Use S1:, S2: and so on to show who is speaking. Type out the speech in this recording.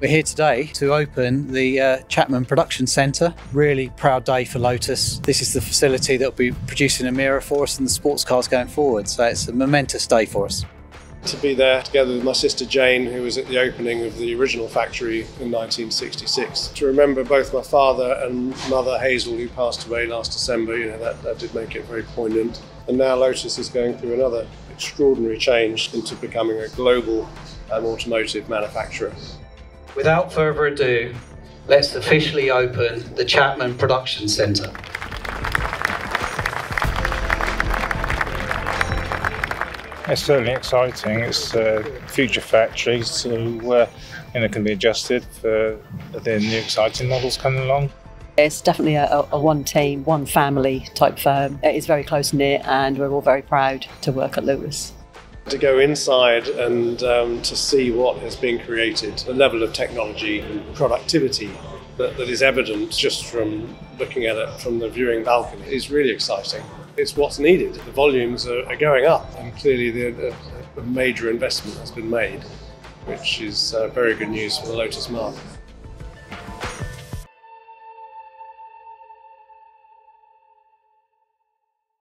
S1: We're here today to open the Chapman Production Centre. Really proud day for Lotus. This is the facility that will be producing Emira for us and the sports cars going forward, so it's a momentous day for us.
S2: To be there together with my sister Jane, who was at the opening of the original factory in 1966. To remember both my father and mother Hazel, who passed away last December, that did make it very poignant. And now Lotus is going through another extraordinary change into becoming a global automotive manufacturer.
S1: Without further ado, let's officially open the Chapman Production Centre.
S3: It's certainly exciting. It's a future factory, so can be adjusted for the new exciting models coming along.
S4: It's definitely a one team, one family type firm. It is very close knit, and we're all very proud to work at Lotus.
S2: To go inside and to see what has been created, the level of technology and productivity that is evident just from looking at it from the viewing balcony is really exciting. It's what's needed. The volumes are going up, and clearly a major investment has been made, which is very good news for the Lotus marque.